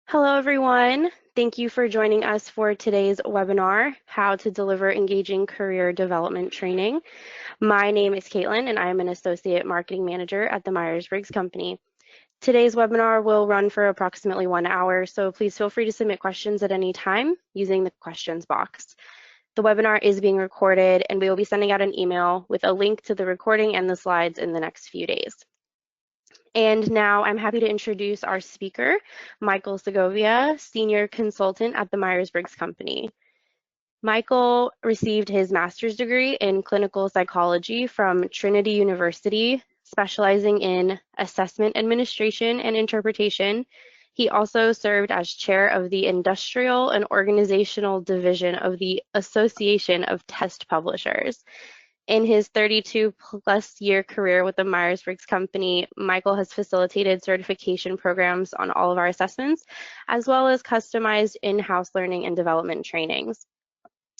Hello, everyone. Thank you for joining us for today's webinar, How to Deliver Engaging Career Development Training. My name is Caitlin, and I am an Associate Marketing Manager at the Myers-Briggs Company. Today's webinar will run for approximately 1 hour, so please feel free to submit questions at any time using the questions box. The webinar is being recorded, and we will be sending out an email with a link to the recording and the slides in the next few days. And now I'm happy to introduce our speaker, Michael Segovia, Senior Consultant at the Myers-Briggs Company. Michael received his master's degree in clinical psychology from Trinity University, specializing in assessment administration and interpretation. He also served as chair of the Industrial and Organizational Division of the Association of Test Publishers. In his 32-plus year career with the Myers-Briggs Company, Michael has facilitated certification programs on all of our assessments, as well as customized in-house learning and development trainings.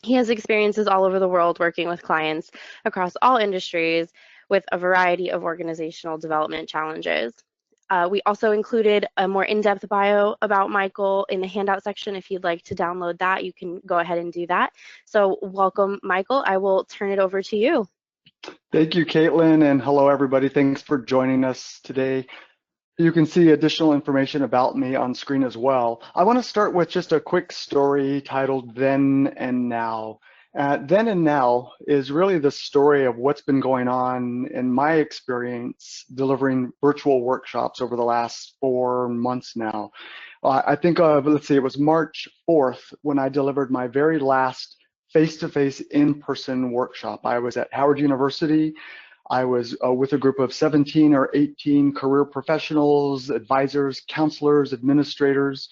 He has experiences all over the world working with clients across all industries with a variety of organizational development challenges. We also included a more in-depth bio about Michael in the handout section. If you'd like to download that, you can go ahead and do that. So welcome, Michael. I will turn it over to you. Thank you, Caitlin, and hello, everybody. Thanks for joining us today. You can see additional information about me on screen as well. I want to start with just a quick story titled Then and Now. Then and Now is really the story of what's been going on in my experience delivering virtual workshops over the last 4 months now. I think of, let's see, it was March 4th when I delivered my very last face-to-face in-person workshop. I was at Howard University. I was with a group of 17 or 18 career professionals, advisors, counselors, administrators.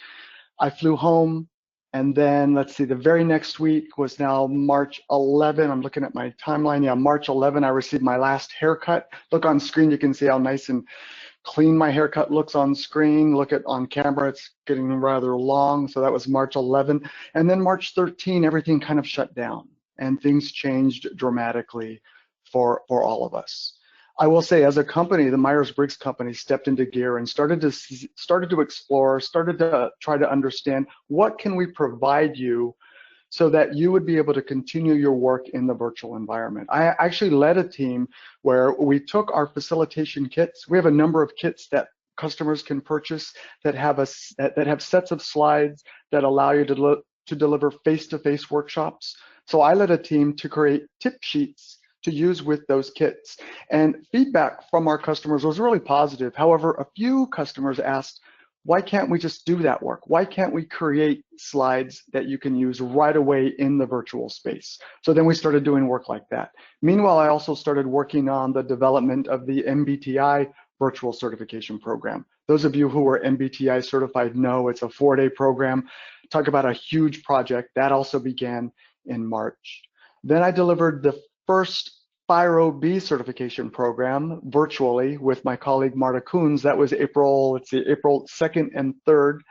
I flew home, and then let's see, the very next week was now March 11. I'm looking at my timeline. Yeah, March 11, I received my last haircut. Look on screen, you can see how nice and clean my haircut looks on screen. Look at on camera, it's getting rather long. So that was March 11. And then March 13, everything kind of shut down and things changed dramatically for all of us. I will say, as a company, the Myers-Briggs Company stepped into gear and started to explore, started to try to understand what can we provide you so that you would be able to continue your work in the virtual environment. I actually led a team where we took our facilitation kits. We have a number of kits that customers can purchase that have sets of slides that allow you to deliver face-to-face workshops. So I led a team to create tip sheets to use with those kits. And feedback from our customers was really positive. However, a few customers asked, why can't we just do that work? Why can't we create slides that you can use right away in the virtual space? So then we started doing work like that. Meanwhile, I also started working on the development of the MBTI virtual certification program. Those of you who are MBTI certified know it's a 4-day program. Talk about a huge project. That also began in March. Then I delivered the first FIRO-B certification program virtually with my colleague Marta Koons. That was April 2nd and 3rd.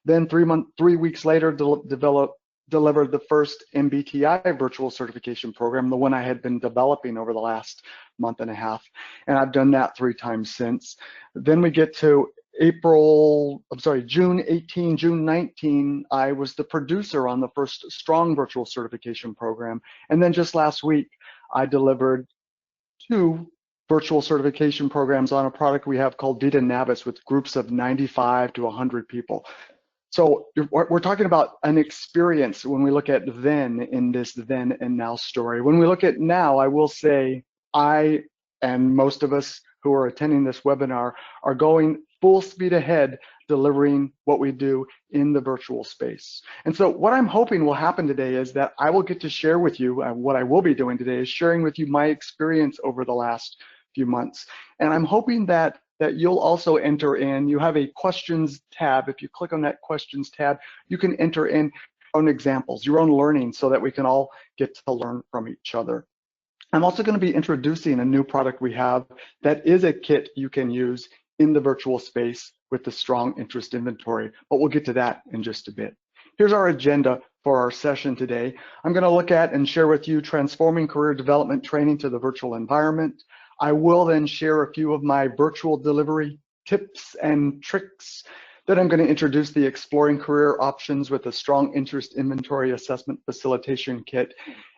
Then 3 weeks later, delivered the first MBTI virtual certification program, the one I had been developing over the last month and a half. And I've done that 3 times since. Then we get to June 18, June 19, I was the producer on the first Strong virtual certification program. And then just last week, I delivered 2 virtual certification programs on a product we have called Vita Navis with groups of 95 to 100 people. So we're talking about an experience when we look at then in this then and now story. When we look at now, I will say I and most of us who are attending this webinar are going full speed ahead delivering what we do in the virtual space. And so what I'm hoping will happen today is that I will get to share with you, what I will be doing today is sharing with you my experience over the last few months. And I'm hoping that you'll also enter in, you have a questions tab. If you click on that questions tab, you can enter in your own examples, your own learning so that we can all get to learn from each other. I'm also going to be introducing a new product we have that is a kit you can use in the virtual space with the Strong Interest Inventory, but we'll get to that in just a bit. Here's our agenda for our session today. I'm going to look at and share with you transforming career development training to the virtual environment. I will then share a few of my virtual delivery tips and tricks. Then I'm going to introduce the Exploring Career Options with a Strong Interest Inventory Assessment Facilitation Kit.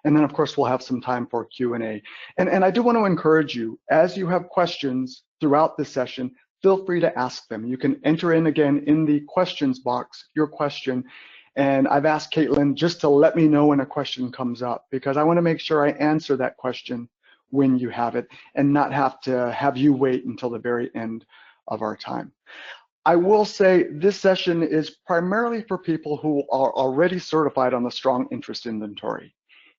And then, of course, we'll have some time for Q&A. And I do want to encourage you, as you have questions throughout this session, feel free to ask them. You can enter in again in the questions box, your question. And I've asked Caitlin just to let me know when a question comes up, because I want to make sure I answer that question when you have it and not have to have you wait until the very end of our time. I will say this session is primarily for people who are already certified on the Strong Interest Inventory.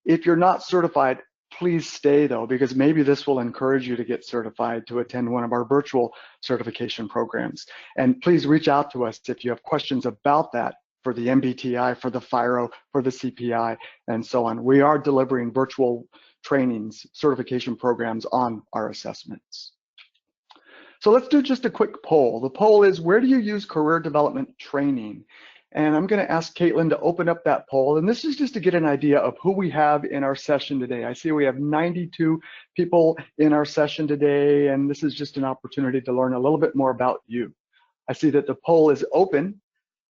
If you're not certified, please stay though, because maybe this will encourage you to get certified to attend one of our virtual certification programs. And please reach out to us if you have questions about that for the MBTI, for the FIRO, for the CPI, and so on. We are delivering virtual trainings, certification programs on our assessments. So let's do just a quick poll. The poll is, where do you use career development training? And I'm going to ask Caitlin to open up that poll. And this is just to get an idea of who we have in our session today. I see we have 92 people in our session today, and this is just an opportunity to learn a little bit more about you. I see that the poll is open,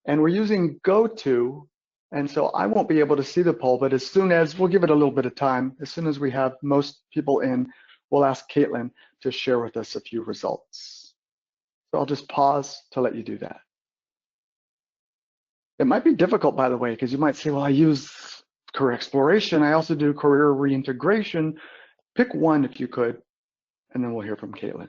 and we're using GoTo, and so I won't be able to see the poll, but as soon as, we'll give it a little bit of time, as soon as we have most people in, we'll ask Caitlin to share with us a few results. So I'll just pause to let you do that. It might be difficult, by the way, because you might say, well, I use career exploration. I also do career reintegration. Pick one if you could, and then we'll hear from Caitlin.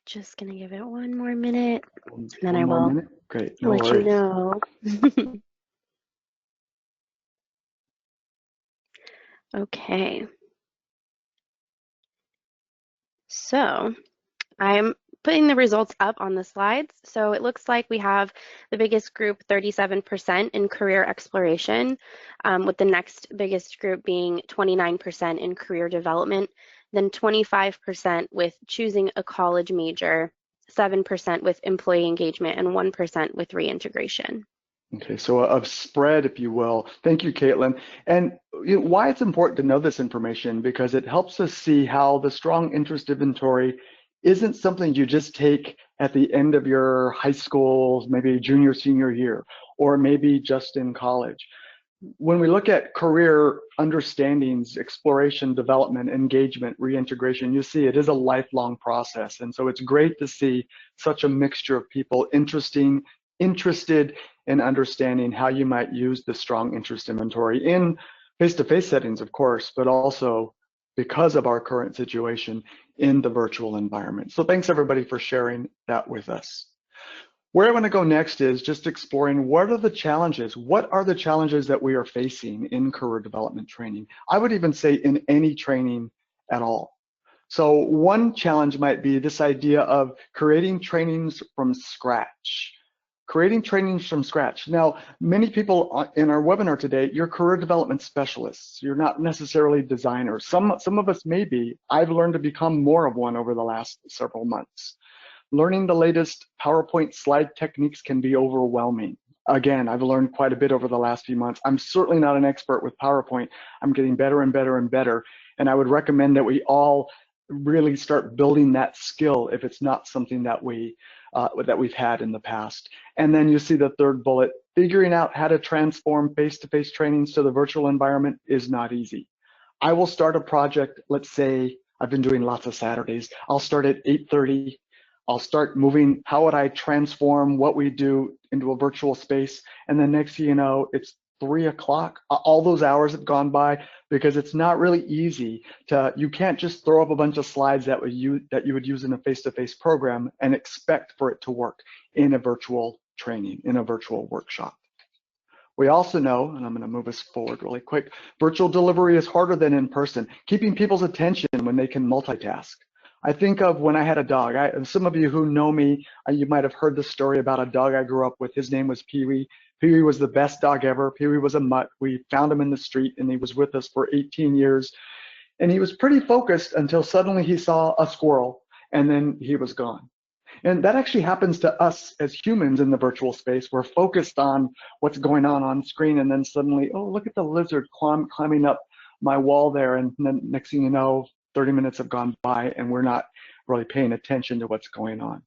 Just gonna give it one more minute, and then One I more will minute? Great, no let worries. you know. Okay. So I'm putting the results up on the slides. So it looks like we have the biggest group, 37% in career exploration, with the next biggest group being 29% in career development, then 25% with choosing a college major, 7% with employee engagement, and 1% with reintegration. Okay, so a spread, if you will. Thank you, Caitlin. And why it's important to know this information, because it helps us see how the strong interest inventory isn't something you just take at the end of your high school, maybe junior, senior year, or maybe just in college. When we look at career understandings, exploration, development, engagement, reintegration, you see it is a lifelong process. And so it's great to see such a mixture of people interested in understanding how you might use the strong interest inventory in face-to-face settings, of course, but also because of our current situation in the virtual environment. So thanks everybody for sharing that with us. Where I want to go next is just exploring what are the challenges? What are the challenges that we are facing in career development training? I would even say in any training at all. So one challenge might be this idea of creating trainings from scratch. Creating trainings from scratch. Now, many people in our webinar today, you're career development specialists. You're not necessarily designers. Some of us may be. I've learned to become more of one over the last several months. Learning the latest PowerPoint slide techniques can be overwhelming. Again, I've learned quite a bit over the last few months. I'm certainly not an expert with PowerPoint. I'm getting better and better and better. And I would recommend that we all really start building that skill if it's not something that we've had in the past. And then you see the third bullet, figuring out how to transform face-to-face trainings to the virtual environment is not easy. I will start a project, let's say I've been doing lots of Saturdays. I'll start at 8:30. I'll start moving, how would I transform what we do into a virtual space? And then next thing you know, it's 3 o'clock. All those hours have gone by because it's not really easy to, you can't just throw up a bunch of slides that you would use in a face-to-face program and expect for it to work in a virtual training, in a virtual workshop. We also know, and I'm going to move us forward really quick, virtual delivery is harder than in person, keeping people's attention when they can multitask. I think of when I had a dog. Some of you who know me, you might have heard the story about a dog I grew up with. His name was Pee-wee. Pee-wee was the best dog ever. Pee-wee was a mutt. We found him in the street, and he was with us for 18 years. And he was pretty focused until suddenly he saw a squirrel, and then he was gone. And that actually happens to us as humans in the virtual space. We're focused on what's going on screen, and then suddenly, oh, look at the lizard climbing up my wall there, and then next thing you know, 30 minutes have gone by and we're not really paying attention to what's going on.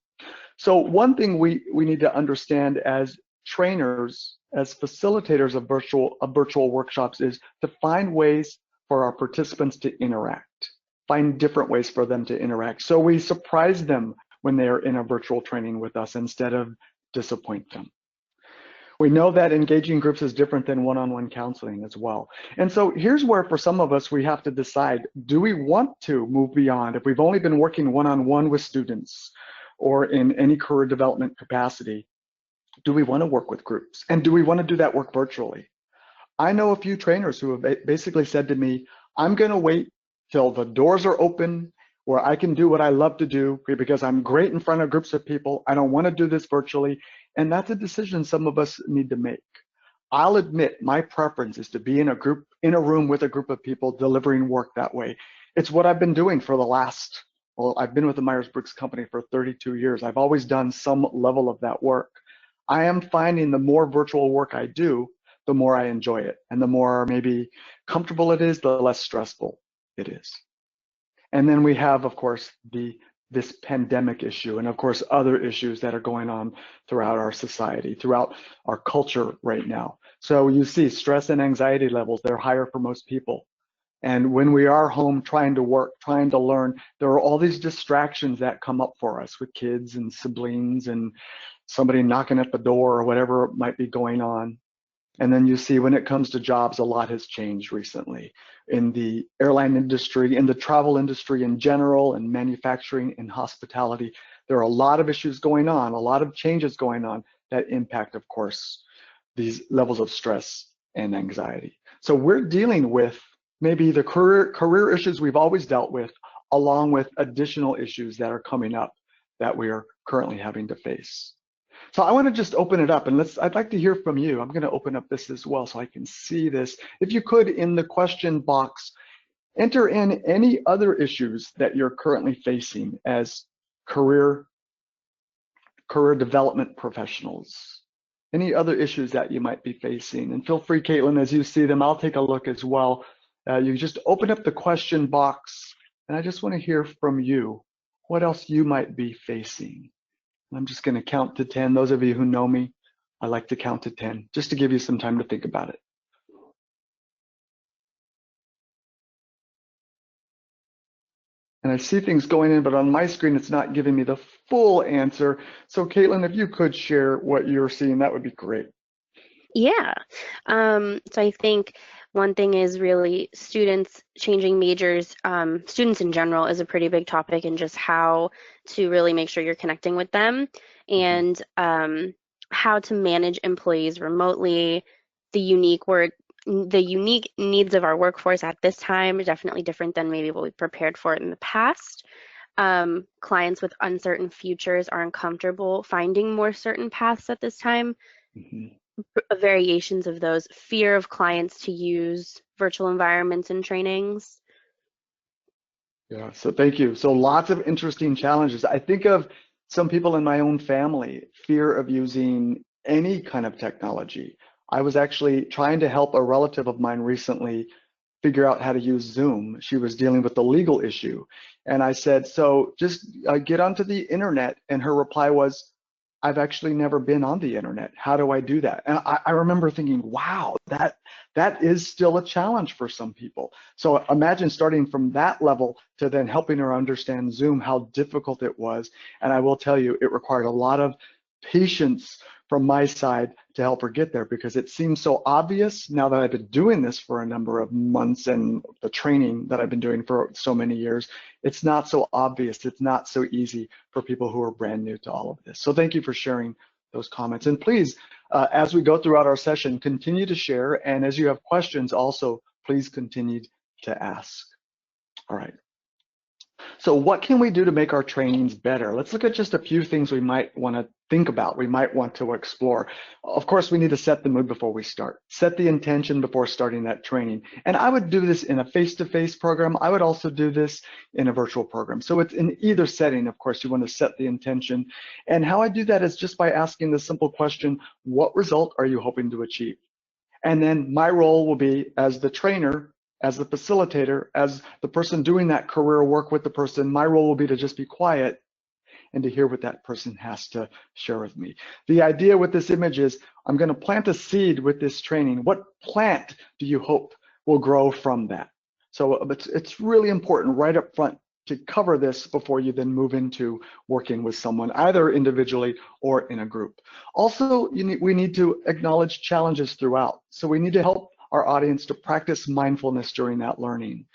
So one thing we need to understand as trainers, as facilitators of virtual workshops, is to find ways for our participants to interact, find different ways for them to interact. So we surprise them when they're in a virtual training with us instead of disappoint them. We know that engaging groups is different than one-on-one counseling as well. And so here's where for some of us, we have to decide, do we want to move beyond? If we've only been working one-on-one with students or in any career development capacity, do we want to work with groups? And do we want to do that work virtually? I know a few trainers who have basically said to me, I'm going to wait till the doors are open where I can do what I love to do because I'm great in front of groups of people. I don't want to do this virtually. And that's a decision some of us need to make. I'll admit my preference is to be in a room with a group of people delivering work that way. It's what I've been doing for the last, well, I've been with the Myers-Briggs company for 32 years. I've always done some level of that work. I am finding the more virtual work I do, the more I enjoy it. And the more maybe comfortable it is, the less stressful it is. And then we have, of course, this pandemic issue, and of course, other issues that are going on throughout our society, throughout our culture right now. So you see stress and anxiety levels, they're higher for most people. And when we are home trying to work, trying to learn, there are all these distractions that come up for us with kids and siblings and somebody knocking at the door or whatever might be going on. And then you see when it comes to jobs, a lot has changed recently in the airline industry, in the travel industry in general, and manufacturing and hospitality. There are a lot of issues going on, a lot of changes going on that impact, of course, these levels of stress and anxiety. So we're dealing with maybe the career issues we've always dealt with, along with additional issues that are coming up that we are currently having to face. So I want to just open it up and I'd like to hear from you. I'm going to open up this as well so I can see this. If you could, in the question box, enter in any other issues that you're currently facing as career development professionals. Any other issues that you might be facing. And feel free, Caitlin, as you see them, I'll take a look as well. You just open up the question box and I just want to hear from you what else you might be facing. I'm just going to count to 10. Those of you who know me, I like to count to 10, just to give you some time to think about it. And I see things going in, but on my screen, it's not giving me the full answer. So Caitlin, if you could share what you're seeing, that would be great. Yeah. So I think one thing is really students changing majors. Students in general is a pretty big topic, and just how to really make sure you're connecting with them, and how to manage employees remotely, the unique needs of our workforce at this time are definitely different than maybe what we prepared for in the past. Clients with uncertain futures are uncomfortable finding more certain paths at this time. Variations of those, fear of clients to use virtual environments and trainings. Yeah, so thank you. So lots of interesting challenges. I think of some people in my own family, fear of using any kind of technology. I was actually trying to help a relative of mine recently figure out how to use Zoom. She was dealing with a legal issue. And I said, so just get onto the internet. And her reply was, I've actually never been on the internet. How do I do that? And I remember thinking, wow, that is still a challenge for some people. So imagine starting from that level to then helping her understand Zoom, how difficult it was. And I will tell you, it required a lot of patience from my side to help her get there, because it seems so obvious now that I've been doing this for a number of months and the training that I've been doing for so many years. It's not so obvious. It's not so easy for people who are brand new to all of this. So thank you for sharing those comments. And please, as we go throughout our session, continue to share. And as you have questions also, please continue to ask. All right. So what can we do to make our trainings better? Let's look at just a few things we might want to think about, we might want to explore. Of course, we need to set the mood before we start. Set the intention before starting that training. And I would do this in a face-to-face program. I would also do this in a virtual program. So it's in either setting, of course, you want to set the intention. And how I do that is just by asking the simple question, what result are you hoping to achieve? And then my role will be, as the trainer, As the facilitator, as the person doing that career work with the person, my role will be to just be quiet and to hear what that person has to share with me. The idea with this image is I'm going to plant a seed with this training. What plant do you hope will grow from that? So it's really important right up front to cover this before you then move into working with someone, either individually or in a group. Also, we need to acknowledge challenges throughout. So we need to help our audience to practice mindfulness during that learning.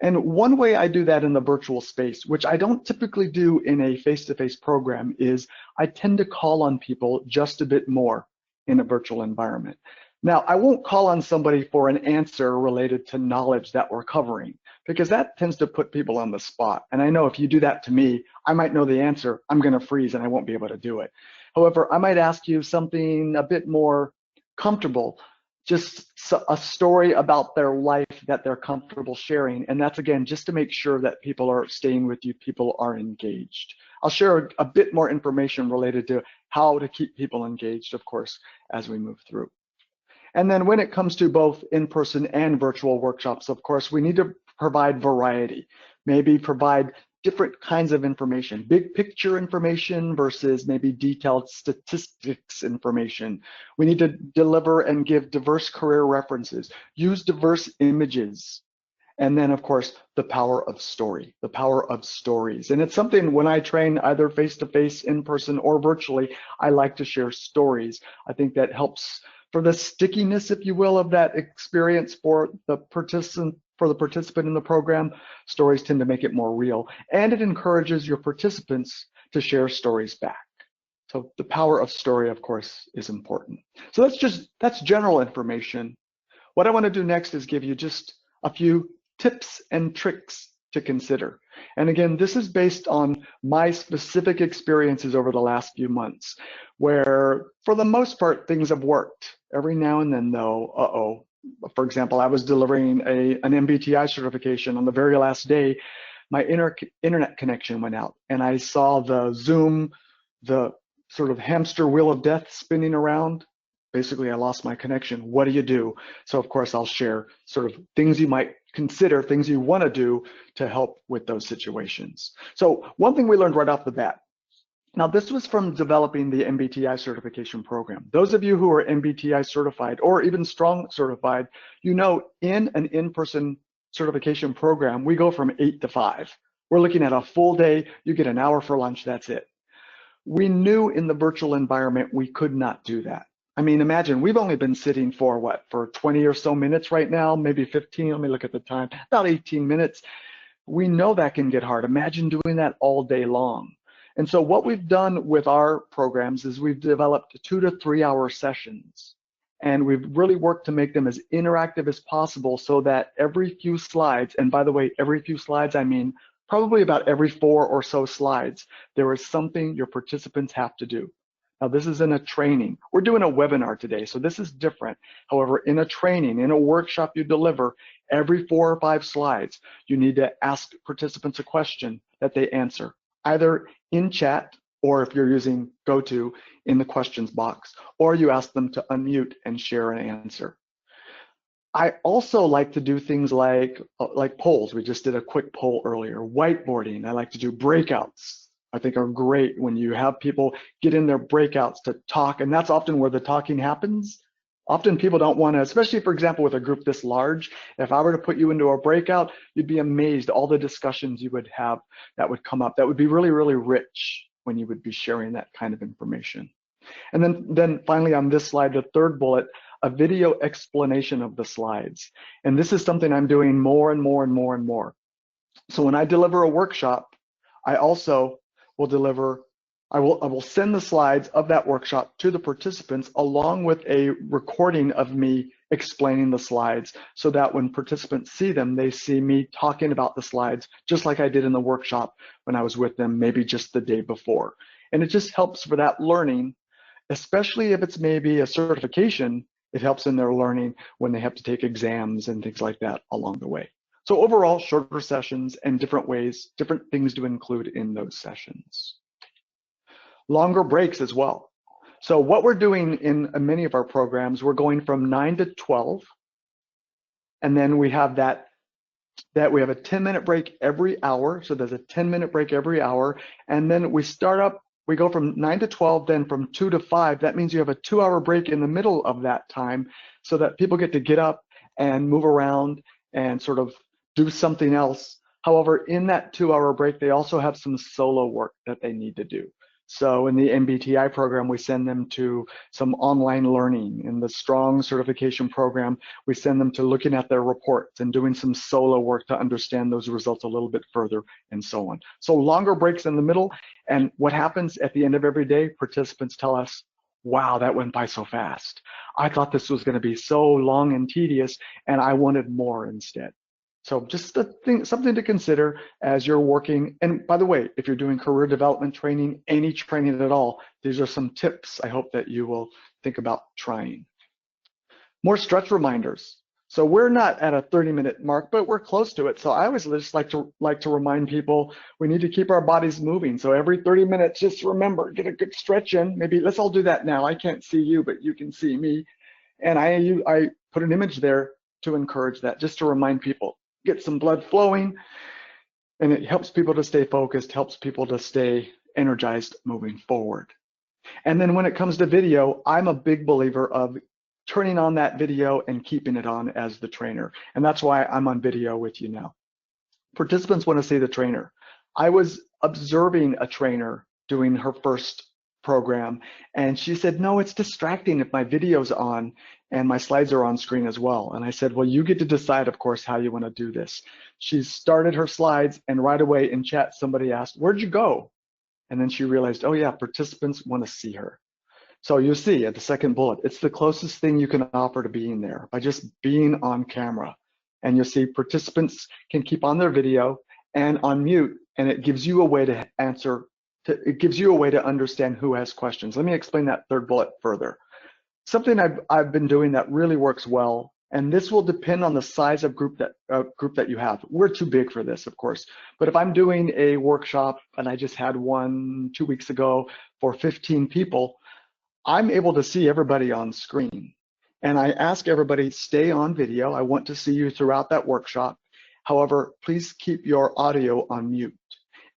And one way I do that in the virtual space, which I don't typically do in a face-to-face program, is I tend to call on people just a bit more in a virtual environment. Now, I won't call on somebody for an answer related to knowledge that we're covering, because that tends to put people on the spot. And I know if you do that to me, I might know the answer, I'm going to freeze and I won't be able to do it. However, I might ask you something a bit more comfortable, just a story about their life that they're comfortable sharing. And that's, again, just to make sure that people are staying with you, people are engaged. I'll share a bit more information related to how to keep people engaged, of course, as we move through. And then when it comes to both in-person and virtual workshops, of course, we need to provide variety, maybe provide different kinds of information, big picture information versus maybe detailed statistics information. We need to deliver and give diverse career references, use diverse images, and then, of course, the power of story, the power of stories. And it's something when I train either face-to-face, in-person, or virtually, I like to share stories. I think that helps for the stickiness, if you will, of that experience for the participant in the program. Stories tend to make it more real, and it encourages your participants to share stories back. So the power of story, of course, is important. So that's general information. What I want to do next is give you just a few tips and tricks to consider. And again, this is based on my specific experiences over the last few months, where for the most part, things have worked. Every now and then though, for example, I was delivering an MBTI certification. On the very last day, my internet connection went out, and I saw the Zoom, the sort of hamster wheel of death spinning around. Basically, I lost my connection. What do you do? So of course, I'll share sort of things you might consider, things you want to do to help with those situations. So one thing we learned right off the bat. Now, this was from developing the MBTI certification program. Those of you who are MBTI certified or even strong certified, you know, in an in-person certification program, we go from 8 to 5. We're looking at a full day. You get an hour for lunch. That's it. We knew in the virtual environment we could not do that. I mean, imagine we've only been sitting for what, for 20 or so minutes right now, maybe 15. Let me look at the time, about 18 minutes. We know that can get hard. Imagine doing that all day long. And so what we've done with our programs is we've developed 2 to 3 hour sessions. And we've really worked to make them as interactive as possible so that every few slides, and by the way, every few slides, I mean probably about every 4 or so slides, there is something your participants have to do. Now, this is in a training. We're doing a webinar today, so this is different. However, in a training, in a workshop you deliver, every 4 or 5 slides, you need to ask participants a question that they answer, either in chat, or if you're using GoTo, in the questions box, or you ask them to unmute and share an answer. I also like to do things like polls. We just did a quick poll earlier. Whiteboarding. I like to do breakouts. I think are great when you have people get in their breakouts to talk, and that's often where the talking happens. Often people don't want to, especially for example with a group this large, if I were to put you into a breakout, you'd be amazed all the discussions you would have that would come up. That would be really, really rich when you would be sharing that kind of information. And then finally on this slide, the third bullet, a video explanation of the slides. And this is something I'm doing more and more and more and more. So when I deliver a workshop, I also will deliver, I will send the slides of that workshop to the participants along with a recording of me explaining the slides so that when participants see them, they see me talking about the slides just like I did in the workshop when I was with them maybe just the day before. And it just helps for that learning, especially if it's maybe a certification. It helps in their learning when they have to take exams and things like that along the way. So overall, shorter sessions and different ways, different things to include in those sessions. Longer breaks as well. So what we're doing in many of our programs, we're going from 9 to 12, And then we have that we have a 10-minute break every hour. So there's a 10-minute break every hour. And then we go from 9 to 12, then from 2 to 5. That means you have a 2-hour break in the middle of that time so that people get up and move around and sort of do something else. However, in that 2-hour break, they also have some solo work that they need to do. So in the MBTI program, we send them to some online learning. In the Strong certification program, we send them to looking at their reports and doing some solo work to understand those results a little bit further, and so on. So longer breaks in the middle. And what happens at the end of every day, participants tell us, wow, that went by so fast. I thought this was going to be so long and tedious, and I wanted more instead. So just something to consider as you're working. And by the way, if you're doing career development training, any training at all, these are some tips I hope that you will think about trying. More stretch reminders. So we're not at a 30-minute mark, but we're close to it. So I always just like to remind people we need to keep our bodies moving. So every 30 minutes, just remember, get a good stretch in. Maybe let's all do that now. I can't see you, but you can see me. And I put an image there to encourage that, just to remind people. Get some blood flowing, and it helps people to stay focused, helps people to stay energized moving forward. And then when it comes to video, I'm a big believer of turning on that video and keeping it on as the trainer. And that's why I'm on video with you now. Participants want to see the trainer. I was observing a trainer doing her first program, and she said, no, it's distracting if my video's on and my slides are on screen as well. And I said, well, you get to decide, of course, how you want to do this. She started her slides, and right away in chat, somebody asked, where'd you go? And then she realized, oh yeah, participants want to see her. So you see at the second bullet, it's the closest thing you can offer to being there by just being on camera. And you'll see participants can keep on their video and on mute, and it gives you a way to answer. It gives you a way to understand who has questions. Let me explain that third bullet further. Something I've been doing that really works well, and this will depend on the size of group that you have. We're too big for this, of course, but if I'm doing a workshop, and I just had one 2 weeks ago for 15 people, I'm able to see everybody on screen. And I ask everybody, stay on video. I want to see you throughout that workshop. However, please keep your audio on mute.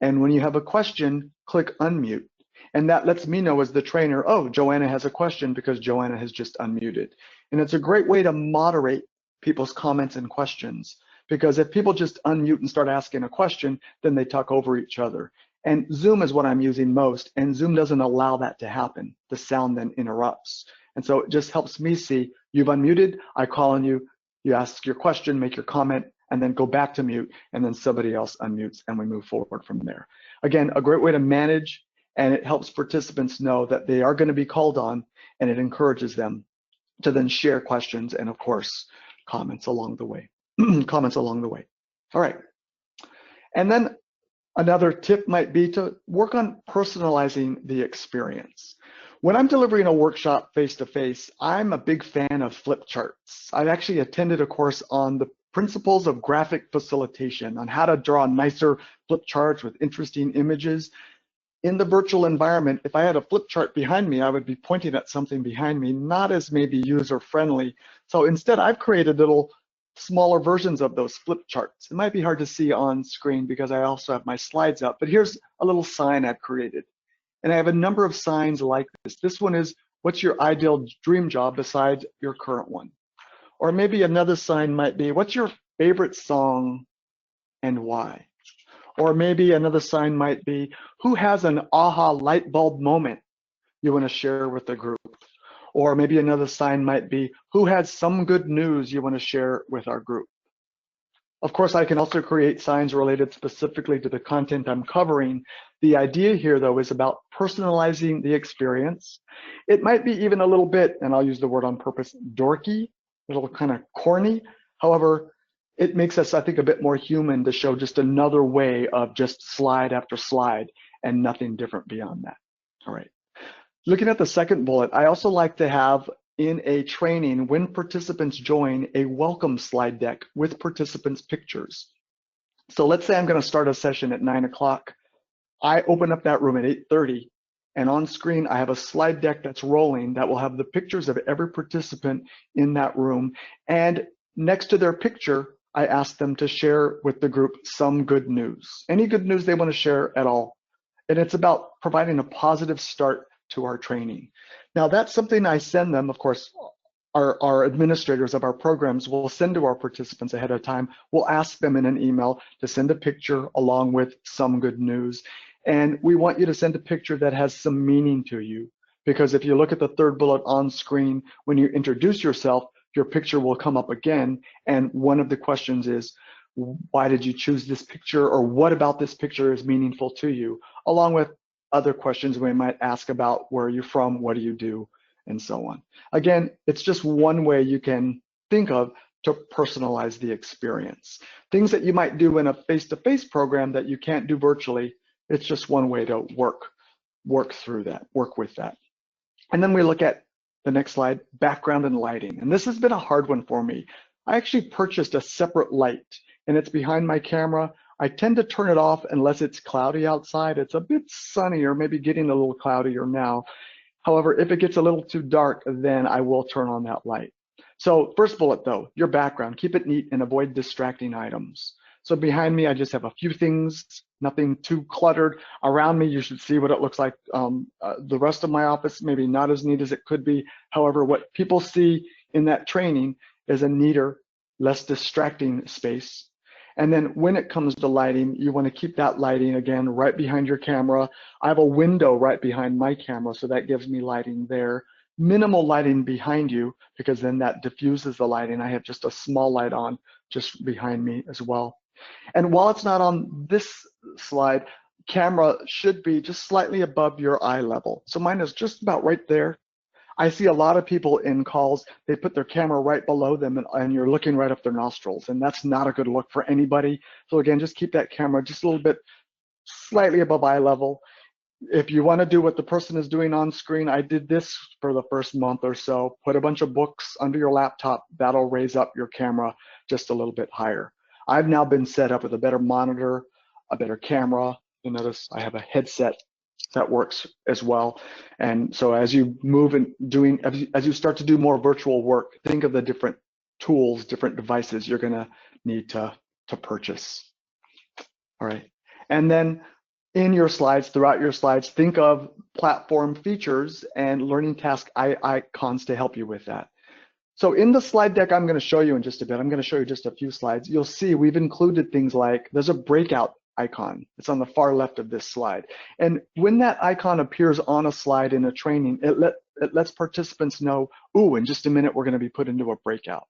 And when you have a question, click unmute. And that lets me know as the trainer, oh, Joanna has a question because Joanna has just unmuted. And it's a great way to moderate people's comments and questions, because if people just unmute and start asking a question, then they talk over each other. And Zoom is what I'm using most, and Zoom doesn't allow that to happen. The sound then interrupts. And so it just helps me see, you've unmuted, I call on you, you ask your question, make your comment, and then go back to mute, and then somebody else unmutes, and we move forward from there. Again, a great way to manage, and it helps participants know that they are going to be called on, and it encourages them to then share questions and, of course, comments along the way. Comments along the way. All right. And then another tip might be to work on personalizing the experience. When I'm delivering a workshop face-to-face, I'm a big fan of flip charts. I've actually attended a course on the principles of graphic facilitation, on how to draw nicer flip charts with interesting images. In the virtual environment, if I had a flip chart behind me, I would be pointing at something behind me, not as maybe user-friendly. So instead, I've created little smaller versions of those flip charts. It might be hard to see on screen because I also have my slides up, but here's a little sign I've created. And I have a number of signs like this. This one is, what's your ideal dream job besides your current one? Or maybe another sign might be, what's your favorite song and why? Or maybe another sign might be, who has an aha light bulb moment you want to share with the group? Or maybe another sign might be, who has some good news you want to share with our group? Of course, I can also create signs related specifically to the content I'm covering. The idea here, though, is about personalizing the experience. It might be even a little bit, and I'll use the word on purpose, dorky, a little kind of corny. However, it makes us, I think, a bit more human to show just another way of just slide after slide and nothing different beyond that. All right. Looking at the second bullet, I also like to have in a training, when participants join, a welcome slide deck with participants' pictures. So let's say I'm going to start a session at 9 o'clock. I open up that room at 8:30, and on screen I have a slide deck that's rolling that will have the pictures of every participant in that room. And next to their picture, I ask them to share with the group some good news, any good news they want to share at all. And it's about providing a positive start to our training. Now, that's something I send them, of course. Our administrators of our programs will send to our participants ahead of time. We'll ask them in an email to send a picture along with some good news. And we want you to send a picture that has some meaning to you. Because if you look at the third bullet on screen, when you introduce yourself, your picture will come up again. And one of the questions is, why did you choose this picture? Or what about this picture is meaningful to you? Along with other questions we might ask about where are you from, what do you do, and so on. Again, it's just one way you can think of to personalize the experience. Things that you might do in a face-to-face program that you can't do virtually, it's just one way to work through that, work with that. And then we look at the next slide, background and lighting. And this has been a hard one for me. I actually purchased a separate light, and it's behind my camera. I tend to turn it off unless it's cloudy outside. It's a bit sunny or maybe getting a little cloudier now. However, if it gets a little too dark, then I will turn on that light. So first bullet though, your background, keep it neat and avoid distracting items. So behind me, I just have a few things, nothing too cluttered. Around me, you should see what it looks like. The rest of my office, maybe not as neat as it could be. However, what people see in that training is a neater, less distracting space. And then when it comes to lighting, you want to keep that lighting again right behind your camera. I have a window right behind my camera, so that gives me lighting there. Minimal lighting behind you, because then that diffuses the lighting. I have just a small light on just behind me as well. And while it's not on this slide, camera should be just slightly above your eye level. So mine is just about right there. I see a lot of people in calls, they put their camera right below them and you're looking right up their nostrils, and that's not a good look for anybody. So again, just keep that camera just a little bit slightly above eye level. If you want to do what the person is doing on screen, I did this for the first month or so. Put a bunch of books under your laptop. That'll raise up your camera just a little bit higher. I've now been set up with a better monitor, a better camera. You'll notice I have a headset that works as well. And so as you move and as you start to do more virtual work, think of the different tools, different devices you're gonna need to purchase. All right, and then in your slides, throughout your slides, think of platform features and learning task icons to help you with that. So in the slide deck I'm gonna show you in just a bit, I'm gonna show you just a few slides. You'll see we've included things like, there's a breakout icon. It's on the far left of this slide. And when that icon appears on a slide in a training, it lets participants know, ooh, in just a minute, we're gonna be put into a breakout.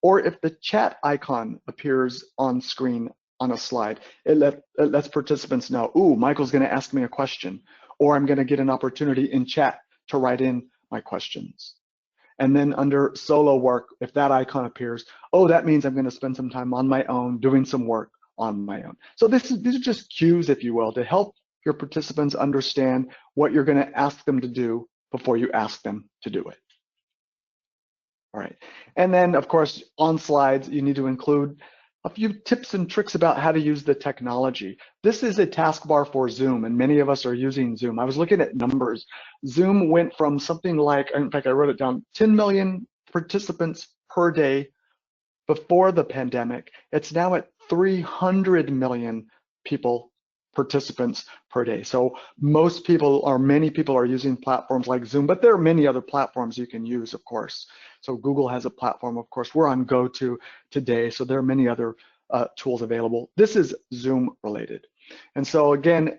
Or if the chat icon appears on screen on a slide, it lets participants know, ooh, Michael's gonna ask me a question, or I'm gonna get an opportunity in chat to write in my questions. And then under solo work, if that icon appears, oh, that means I'm gonna spend some time on my own doing some work on my own. So these are just cues, if you will, to help your participants understand what you're gonna ask them to do before you ask them to do it. All right, and then of course, on slides, you need to include a few tips and tricks about how to use the technology. This is a taskbar for Zoom, and many of us are using Zoom. I was looking at numbers. Zoom went from something like, in fact, I wrote it down, 10 million participants per day before the pandemic. It's now at 300 million participants per day. So most people, or many people, are using platforms like Zoom, but there are many other platforms you can use, of course. So Google has a platform, of course. We're on GoTo today, so there are many other tools available. This is Zoom related. And so again,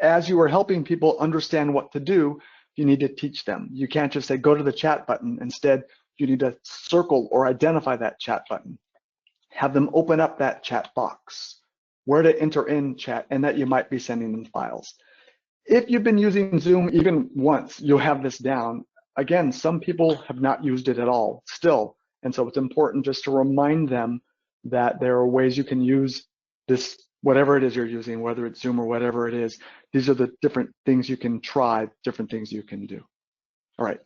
as you are helping people understand what to do, you need to teach them. You can't just say, go to the chat button. Instead, you need to circle or identify that chat button. Have them open up that chat box, where to enter in chat, and that you might be sending them files. If you've been using Zoom even once, you'll have this down. Again, some people have not used it at all still. And so it's important just to remind them that there are ways you can use this, whatever it is you're using, whether it's Zoom or whatever it is. These are the different things you can try, different things you can do. All right.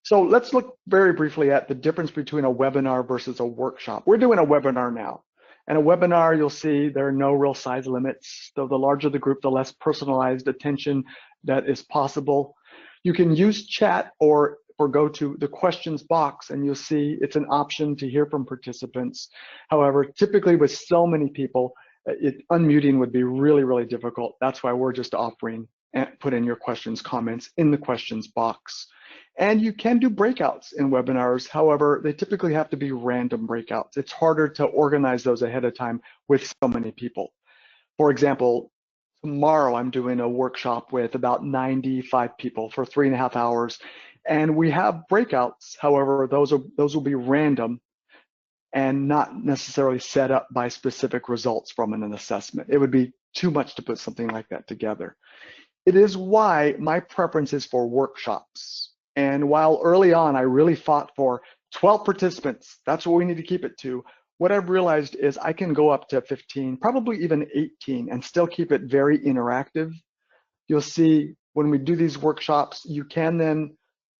So let's look very briefly at the difference between a webinar versus a workshop. We're doing a webinar now. And a webinar, you'll see there are no real size limits. So the larger the group, the less personalized attention that is possible. You can use chat or or go to the questions box and you'll see it's an option to hear from participants. However, typically with so many people, unmuting would be really, really difficult. That's why we're just offering and put in your questions, comments in the questions box. And you can do breakouts in webinars. However, they typically have to be random breakouts. It's harder to organize those ahead of time with so many people. For example, tomorrow I'm doing a workshop with about 95 people for 3.5 hours. And we have breakouts. However, those will be random and not necessarily set up by specific results from an assessment. It would be too much to put something like that together. It is why my preference is for workshops. And while early on I really fought for 12 participants, that's what we need to keep it to, what I've realized is I can go up to 15, probably even 18, and still keep it very interactive. You'll see when we do these workshops, you can then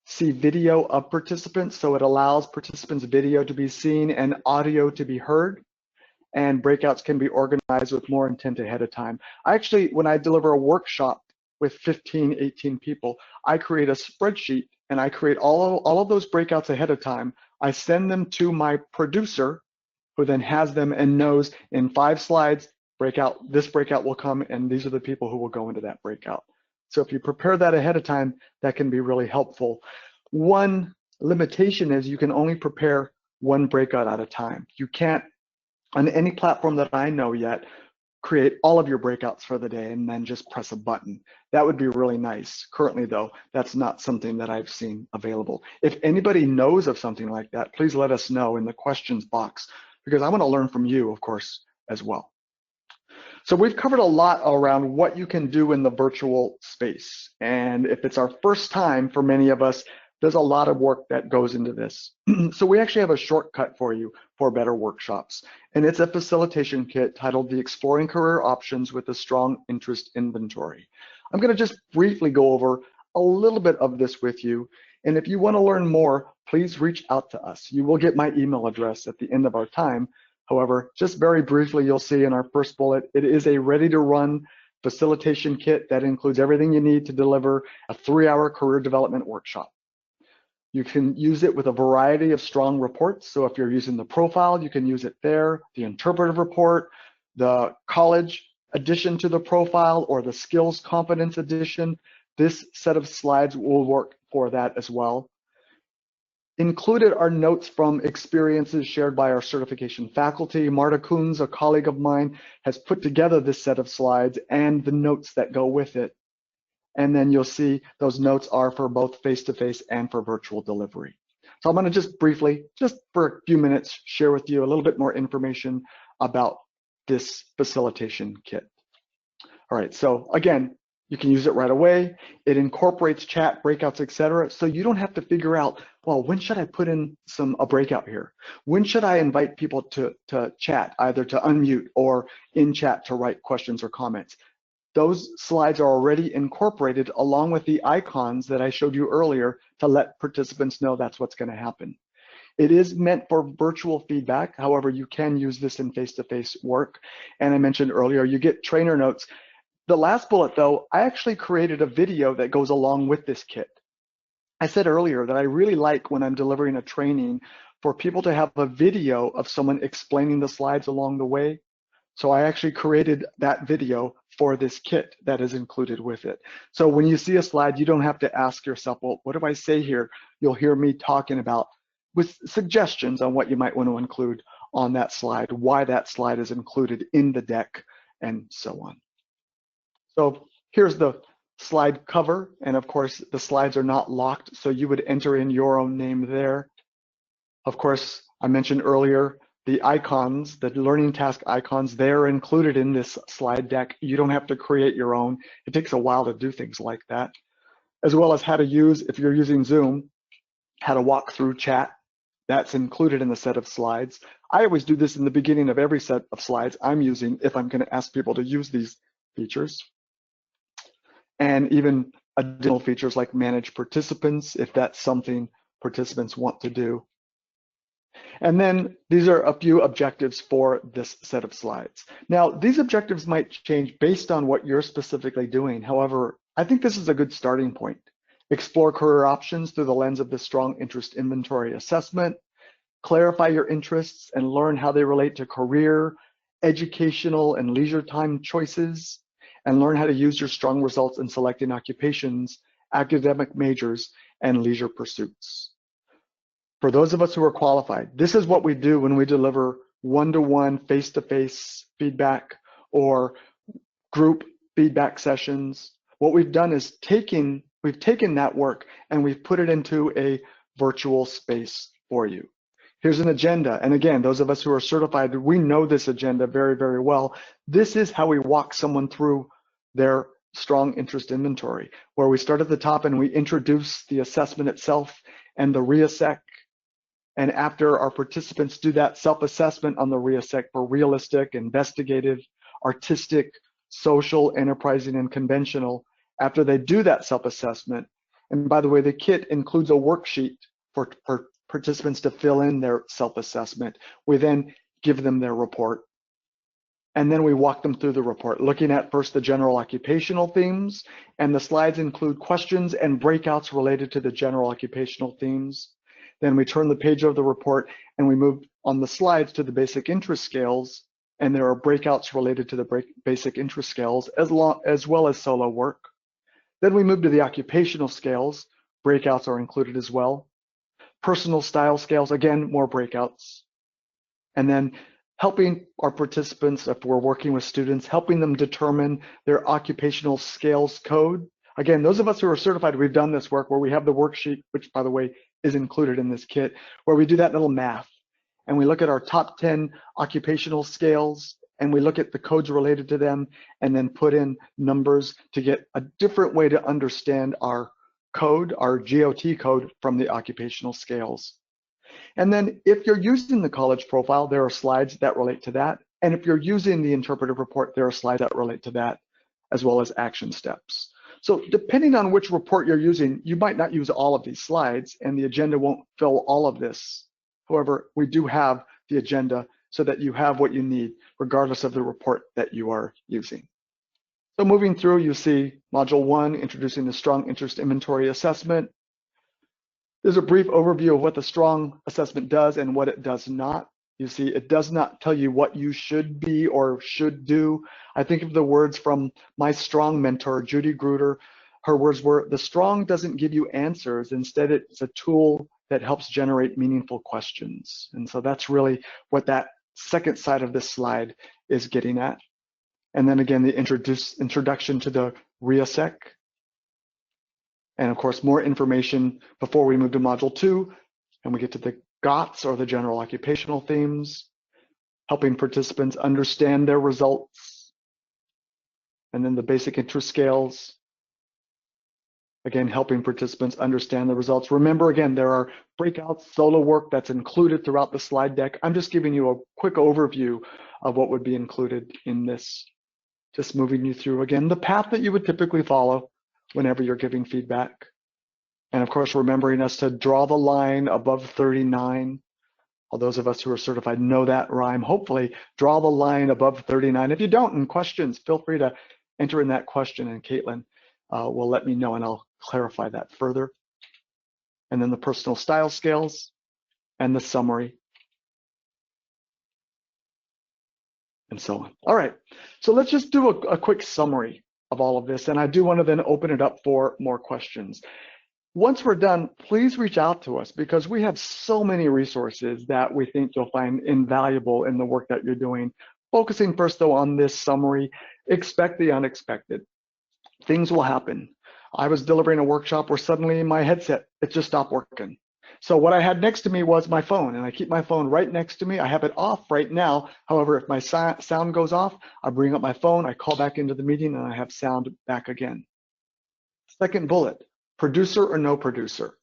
see video of participants, so it allows participants' video to be seen and audio to be heard, and breakouts can be organized with more intent ahead of time. I actually, when I deliver a workshop with 15, 18 people, I create a spreadsheet and I create all of those breakouts ahead of time. I send them to my producer, who then has them and knows in 5 slides, this breakout will come and these are the people who will go into that breakout. So if you prepare that ahead of time, that can be really helpful. One limitation is you can only prepare one breakout at a time. You can't, on any platform that I know yet, create all of your breakouts for the day and then just press a button. That would be really nice. Currently though, that's not something that I've seen available. If anybody knows of something like that, please let us know in the questions box, because I want to learn from you, of course, as well. So we've covered a lot around what you can do in the virtual space. And if it's our first time for many of us, there's a lot of work that goes into this. So we actually have a shortcut for you for better workshops. And it's a facilitation kit titled the Exploring Career Options with a Strong Interest Inventory. I'm going to just briefly go over a little bit of this with you. And if you want to learn more, please reach out to us. You will get my email address at the end of our time. However, just very briefly, you'll see in our first bullet, it is a ready-to-run facilitation kit that includes everything you need to deliver a 3-hour career development workshop. You can use it with a variety of strong reports. So if you're using the profile, you can use it there, the interpretive report, the college addition to the profile, or the skills competence addition. This set of slides will work for that as well. Included are notes from experiences shared by our certification faculty. Marta Kunz, a colleague of mine, has put together this set of slides and the notes that go with it. And then you'll see those notes are for both face-to-face and for virtual delivery. So I'm going to just briefly, just for a few minutes, share with you a little bit more information about this facilitation kit. All right, so again, you can use it right away. It incorporates chat, breakouts, etc. So you don't have to figure out, well, when should I put in a breakout here? When should I invite people to chat, either to unmute or in chat to write questions or comments? Those slides are already incorporated along with the icons that I showed you earlier to let participants know that's what's going to happen. It is meant for virtual feedback. However, you can use this in face-to-face work. And I mentioned earlier, you get trainer notes. The last bullet, though, I actually created a video that goes along with this kit. I said earlier that I really like when I'm delivering a training for people to have a video of someone explaining the slides along the way. So I actually created that video for this kit that is included with it. So when you see a slide, you don't have to ask yourself, well, what do I say here? You'll hear me talking about with suggestions on what you might want to include on that slide, why that slide is included in the deck, and so on. So here's the slide cover. And of course, the slides are not locked, so you would enter in your own name there. Of course, I mentioned earlier, the icons, the learning task icons, they're included in this slide deck. You don't have to create your own. It takes a while to do things like that, as well as how to use, if you're using Zoom, how to walk through chat. That's included in the set of slides. I always do this in the beginning of every set of slides I'm using if I'm going to ask people to use these features. And even additional features like manage participants, if that's something participants want to do. And then these are a few objectives for this set of slides. Now, these objectives might change based on what you're specifically doing. However, I think this is a good starting point. explore career options through the lens of the strong interest inventory assessment, clarify your interests and learn how they relate to career, educational, and leisure time choices, and learn how to use your strong results in selecting occupations, academic majors, and leisure pursuits. For those of us who are qualified, this is what we do when we deliver one-to-one, face-to-face feedback or group feedback sessions. What we've done is we've taken that work and we've put it into a virtual space for you. Here's an agenda. And again, those of us who are certified, we know this agenda very, very well. This is how we walk someone through their strong interest inventory, where we start at the top and we introduce the assessment itself and the reassess. And after our participants do that self-assessment on the reassess for realistic, investigative, artistic, social, enterprising, and conventional, after they do that self-assessment, and by the way, the kit includes a worksheet for participants to fill in their self-assessment. We then give them their report. And then we walk them through the report, looking at first the general occupational themes, and the slides include questions and breakouts related to the general occupational themes. Then we turn the page of the report and we move on the slides to the basic interest scales, and there are breakouts related to the basic interest scales as well as solo work. Then we move to the occupational scales. Breakouts are included as well. Personal style scales, again, more breakouts. And then helping our participants, if we're working with students, helping them determine their occupational scales code. Again, those of us who are certified, we've done this work where we have the worksheet, which by the way, is included in this kit, where we do that little math. And we look at our top 10 occupational scales, and we look at the codes related to them, and then put in numbers to get a different way to understand our code, our GOT code from the occupational scales. And then if you're using the college profile, there are slides that relate to that. And if you're using the interpretive report, there are slides that relate to that, as well as action steps. So depending on which report you're using, you might not use all of these slides, and the agenda won't fill all of this. However, we do have the agenda so that you have what you need, regardless of the report that you are using. So moving through, you see Module 1, introducing the strong interest inventory assessment. There's a brief overview of what the strong assessment does and what it does not. You see, it does not tell you what you should be or should do. I think of the words from my strong mentor, Judy Gruder. Her words were, the strong doesn't give you answers. Instead, it's a tool that helps generate meaningful questions. And so that's really what that second side of this slide is getting at. And then again, the introduction to the reassess. And of course, more information before we move to Module 2, and we get to the GOTS, or the general occupational themes, helping participants understand their results, and then the basic interest scales, again, helping participants understand the results. Remember, again, there are breakouts, solo work that's included throughout the slide deck. I'm just giving you a quick overview of what would be included in this, just moving you through, again, the path that you would typically follow whenever you're giving feedback. And of course, remembering us to draw the line above 39. All those of us who are certified know that rhyme. Hopefully, draw the line above 39. If you don't, in questions, feel free to enter in that question, and Caitlin will let me know, and I'll clarify that further. And then the personal style scales and the summary, and so on. All right, so let's just do a quick summary of all of this, and I do want to then open it up for more questions. Once we're done, please reach out to us, because we have so many resources that we think you'll find invaluable in the work that you're doing. Focusing first, though, on this summary, expect the unexpected. Things will happen. I was delivering a workshop where suddenly my headset, it just stopped working. So what I had next to me was my phone, and I keep my phone right next to me. I have it off right now. However, if my sound goes off, I bring up my phone, I call back into the meeting, and I have sound back again. Second bullet, producer or no producer.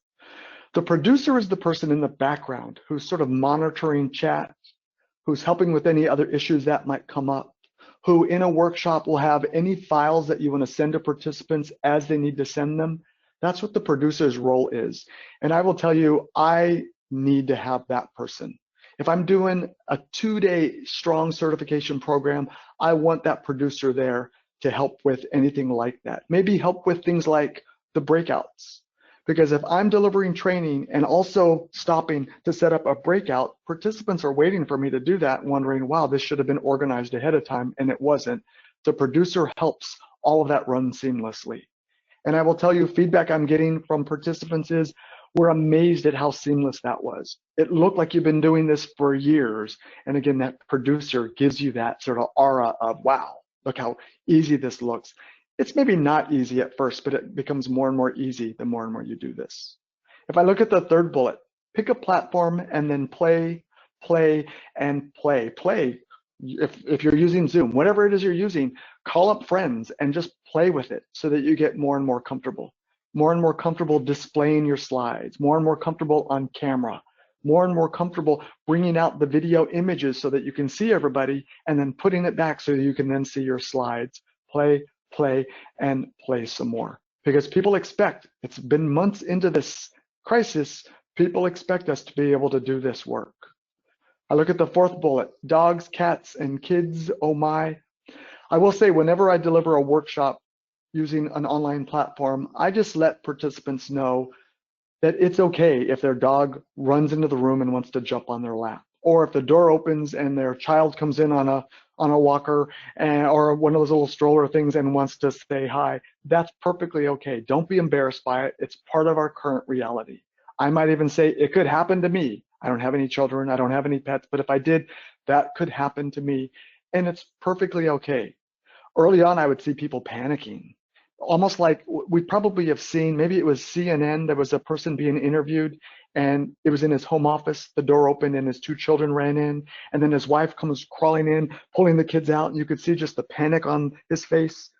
The producer is the person in the background who's sort of monitoring chat, who's helping with any other issues that might come up, who in a workshop will have any files that you want to send to participants as they need to send them. That's what the producer's role is. And I will tell you, I need to have that person. If I'm doing a 2-day strong certification program, I want that producer there to help with anything like that. Maybe help with things like the breakouts. Because if I'm delivering training and also stopping to set up a breakout, participants are waiting for me to do that, wondering, wow, this should have been organized ahead of time, and it wasn't. The producer helps all of that run seamlessly. And I will tell you, feedback I'm getting from participants is, we're amazed at how seamless that was. It looked like you've been doing this for years. And again, that producer gives you that sort of aura of, wow, look how easy this looks. It's maybe not easy at first, but it becomes more and more easy the more and more you do this. If I look at the third bullet, pick a platform and then play, play, and play. Play, if you're using Zoom, whatever it is you're using, call up friends and just play with it so that you get more and more comfortable displaying your slides, more and more comfortable on camera, more and more comfortable bringing out the video images so that you can see everybody and then putting it back so you can then see your slides. Play, play, and play some more. Because people expect, it's been months into this crisis, people expect us to be able to do this work. I look at the fourth bullet, dogs, cats, and kids, oh my. I will say, whenever I deliver a workshop using an online platform, I just let participants know that it's okay if their dog runs into the room and wants to jump on their lap, or if the door opens and their child comes in on a walker or one of those little stroller things and wants to say hi. That's perfectly okay. Don't be embarrassed by it. It's part of our current reality. I might even say it could happen to me. I don't have any children, I don't have any pets, but if I did, that could happen to me, and it's perfectly okay. Early on, I would see people panicking, almost like we probably have seen, maybe it was CNN, there was a person being interviewed and it was in his home office, the door opened and his two children ran in, and then his wife comes crawling in, pulling the kids out, and you could see just the panic on his face.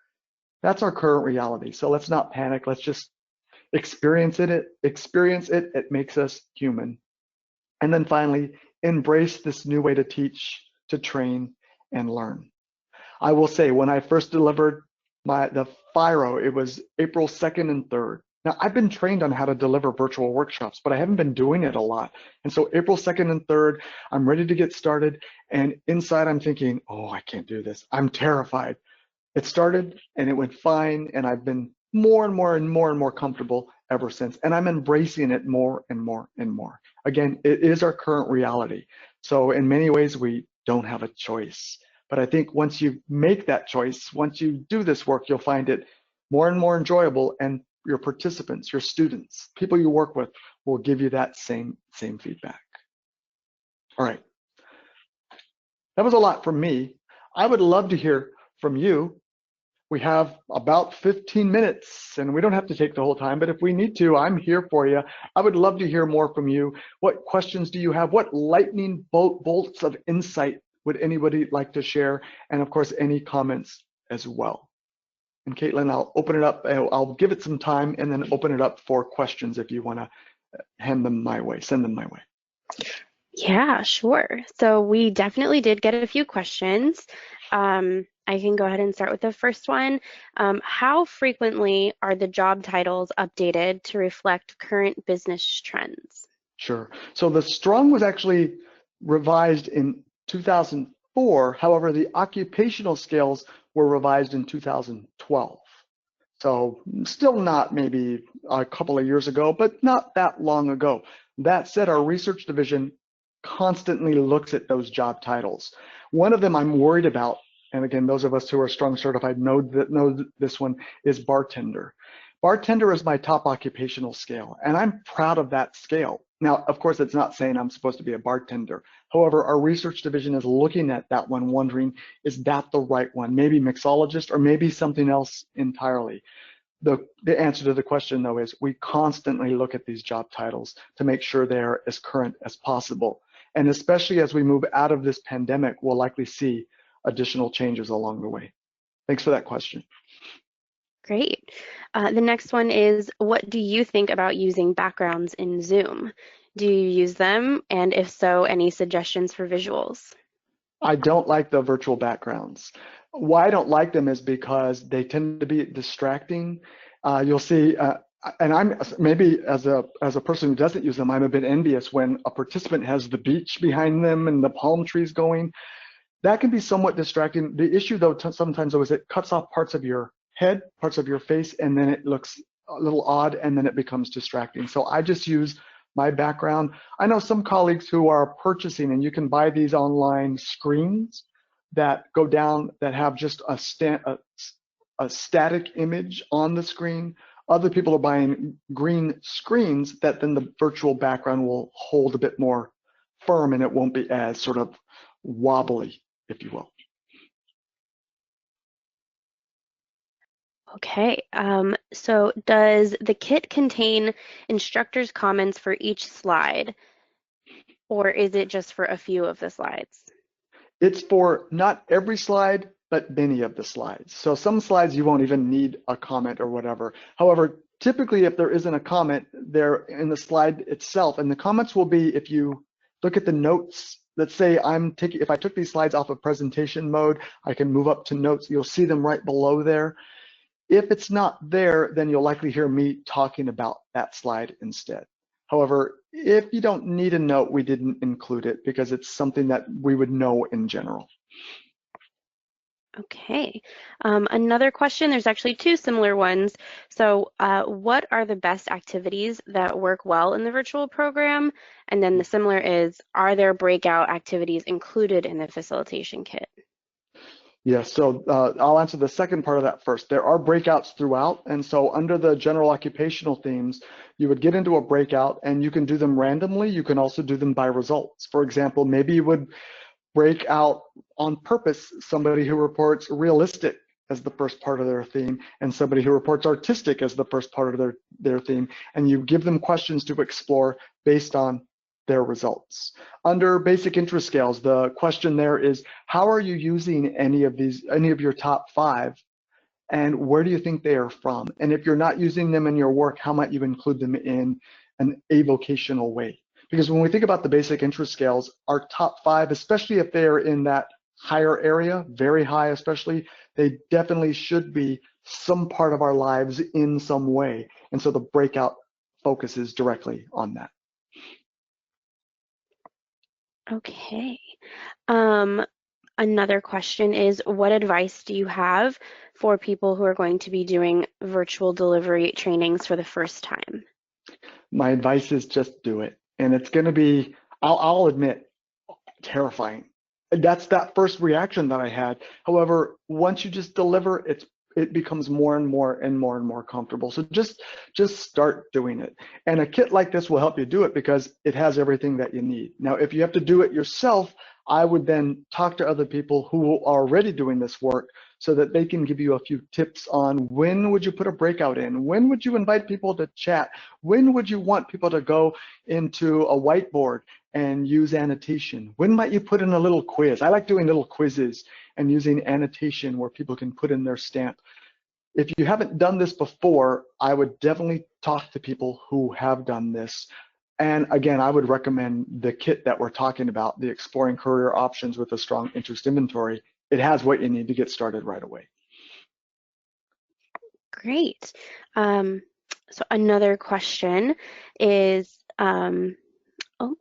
That's our current reality. So let's not panic, let's just experience it. It makes us human. And then finally, embrace this new way to teach, to train, and learn. I will say, when I first delivered the FIRO, it was April 2nd and 3rd. Now, I've been trained on how to deliver virtual workshops, but I haven't been doing it a lot. And so April 2nd and 3rd, I'm ready to get started. And inside I'm thinking, oh, I can't do this. I'm terrified. It started and it went fine. And I've been more and more comfortable ever since. And I'm embracing it more and more and more. Again, it is our current reality. So in many ways, we don't have a choice. But I think once you make that choice, once you do this work, you'll find it more and more enjoyable, and your participants, your students, people you work with will give you that same feedback. All right. That was a lot from me. I would love to hear from you. We have about 15 minutes, and we don't have to take the whole time, but if we need to, I'm here for you. I would love to hear more from you. What questions do you have? What lightning bolts of insight would anybody like to share? And of course, any comments as well. And Caitlin, I'll open it up. I'll give it some time and then open it up for questions if you want to hand them my way, send them my way. Yeah, sure. So we definitely did get a few questions. I can go ahead and start with the first one. How frequently are the job titles updated to reflect current business trends? Sure. So the strong was actually revised in 2004. However, the occupational scales were revised in 2012. So still not maybe a couple of years ago, but not that long ago. That said, our research division constantly looks at those job titles. One of them I'm worried about, and again, those of us who are strong certified know this one, is bartender. Bartender is my top occupational scale, and I'm proud of that scale. Now, of course, it's not saying I'm supposed to be a bartender. However, our research division is looking at that one, wondering, is that the right one? Maybe mixologist, or maybe something else entirely. The answer to the question, though, is we constantly look at these job titles to make sure they're as current as possible. And especially as we move out of this pandemic, we'll likely see additional changes along the way. Thanks for that question. Great. The next one is, what do you think about using backgrounds in Zoom? Do you use them? And if so, any suggestions for visuals? I don't like the virtual backgrounds. Why I don't like them is because they tend to be distracting. You'll see, and I'm maybe as a person who doesn't use them, I'm a bit envious when a participant has the beach behind them and the palm trees going. That can be somewhat distracting. The issue, though, sometimes though, is it cuts off parts of your head, parts of your face, and then it looks a little odd, and then it becomes distracting. So I just use my background. I know some colleagues who are purchasing, and you can buy these online screens that go down that have just a static image on the screen. Other people are buying green screens that then the virtual background will hold a bit more firm and it won't be as sort of wobbly, if you will. Okay, so does the kit contain instructors' comments for each slide, or is it just for a few of the slides? It's for not every slide, but many of the slides. So some slides you won't even need a comment or whatever. However, typically if there isn't a comment, they're in the slide itself, and the comments will be if you look at the notes. Let's say if I took these slides off of presentation mode, I can move up to notes. You'll see them right below there. If it's not there, then you'll likely hear me talking about that slide instead. However, if you don't need a note, we didn't include it because it's something that we would know in general. Okay, another question, there's actually two similar ones. So what are the best activities that work well in the virtual program? And then the similar is, are there breakout activities included in the facilitation kit? Yes, so I'll answer the second part of that first. There are breakouts throughout, and so under the general occupational themes, you would get into a breakout and you can do them randomly. You can also do them by results. For example, maybe you would break out on purpose somebody who reports realistic as the first part of their theme and somebody who reports artistic as the first part of their theme, and you give them questions to explore based on their results. Under basic interest scales, the question there is, how are you using any of your top 5, and where do you think they are from? And if you're not using them in your work, how might you include them in an avocational way? Because when we think about the basic interest scales, our top 5, especially if they're in that higher area, very high especially, they definitely should be some part of our lives in some way. And so the breakout focuses directly on that. Okay. Another question is, what advice do you have for people who are going to be doing virtual delivery trainings for the first time? My advice is just do it. And it's going to be, I'll admit, terrifying. That's that first reaction that I had. However, once you just deliver, it becomes more and more and more and more comfortable. So just start doing it. And a kit like this will help you do it because it has everything that you need. Now, if you have to do it yourself, I would then talk to other people who are already doing this work so that they can give you a few tips on when would you put a breakout in? When would you invite people to chat? When would you want people to go into a whiteboard and use annotation? When might you put in a little quiz? I like doing little quizzes and using annotation where people can put in their stamp. If you haven't done this before, I would definitely talk to people who have done this. And again, I would recommend the kit that we're talking about, the Exploring Career Options with a Strong Interest Inventory. It has what you need to get started right away. Great. So another question is, oh,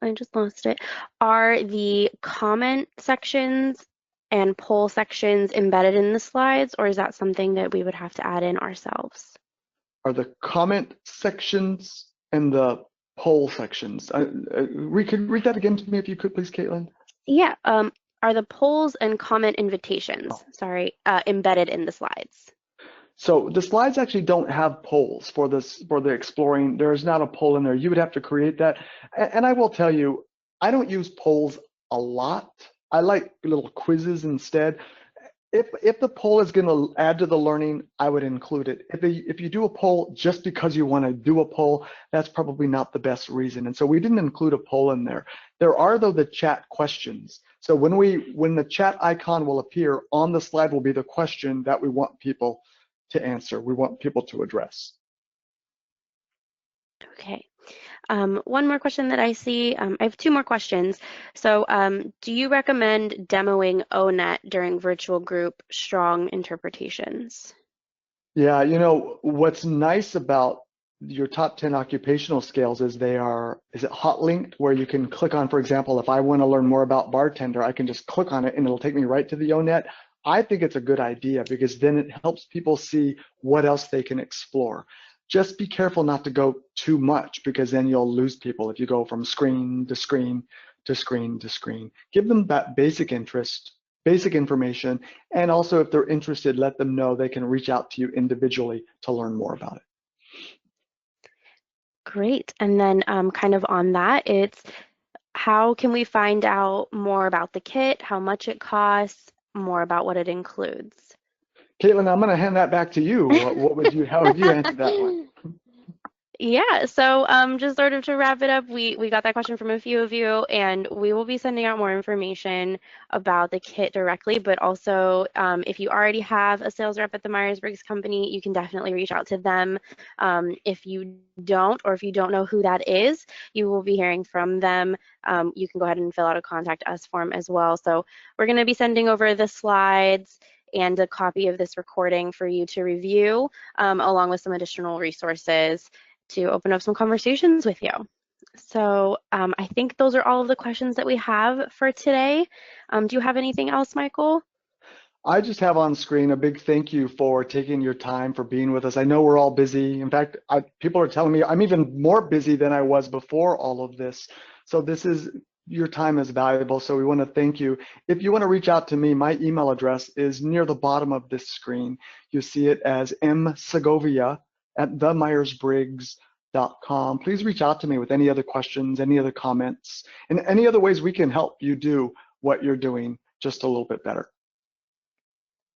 I just lost it. Are the comment sections and poll sections embedded in the slides, or is that something that we would have to add in ourselves? Are the comment sections and the poll sections? Read that again to me if you could, please, Caitlin. Yeah. Are the polls and comment invitations, embedded in the slides? So the slides actually don't have polls for the exploring. There is not a poll in there. You would have to create that. And I will tell you, I don't use polls a lot. I like little quizzes instead. If the poll is going to add to the learning, I would include it. If you do a poll just because you want to do a poll, that's probably not the best reason. And so we didn't include a poll in there. There are, though, the chat questions. So when the chat icon will appear on the slide will be the question that we want people to answer. We want people to address. Okay. One more question that I see. I have two more questions. So do you recommend demoing ONET during virtual group strong interpretations? Yeah, what's nice about your top 10 occupational scales is is it hot linked where you can click on, for example, if I want to learn more about bartender, I can just click on it and it'll take me right to the ONET. I think it's a good idea because then it helps people see what else they can explore. Just be careful not to go too much, because then you'll lose people if you go from screen to screen to screen to screen. Give them that basic interest, basic information, and also if they're interested, let them know they can reach out to you individually to learn more about it. Great. And then kind of on that, it's how can we find out more about the kit, how much it costs, more about what it includes? Caitlin, I'm going to hand that back to you. How would you answer that one? Yeah, so just sort of to wrap it up, we got that question from a few of you, and we will be sending out more information about the kit directly, but also if you already have a sales rep at the Myers-Briggs company, you can definitely reach out to them. If you don't, or if you don't know who that is, you will be hearing from them. You can go ahead and fill out a contact us form as well. So we're going to be sending over the slides and a copy of this recording for you to review, along with some additional resources to open up some conversations with you. So I think those are all of the questions that we have for today. Do you have anything else, Michael? I just have on screen a big thank you for taking your time, for being with us. I know we're all busy. In fact, people are telling me I'm even more busy than I was before all of this. So your time is valuable. So we want to thank you. If you want to reach out to me, my email address is near the bottom of this screen. You see it as msegovia@themyersbriggs.com. Please reach out to me with any other questions, any other comments, and any other ways we can help you do what you're doing just a little bit better.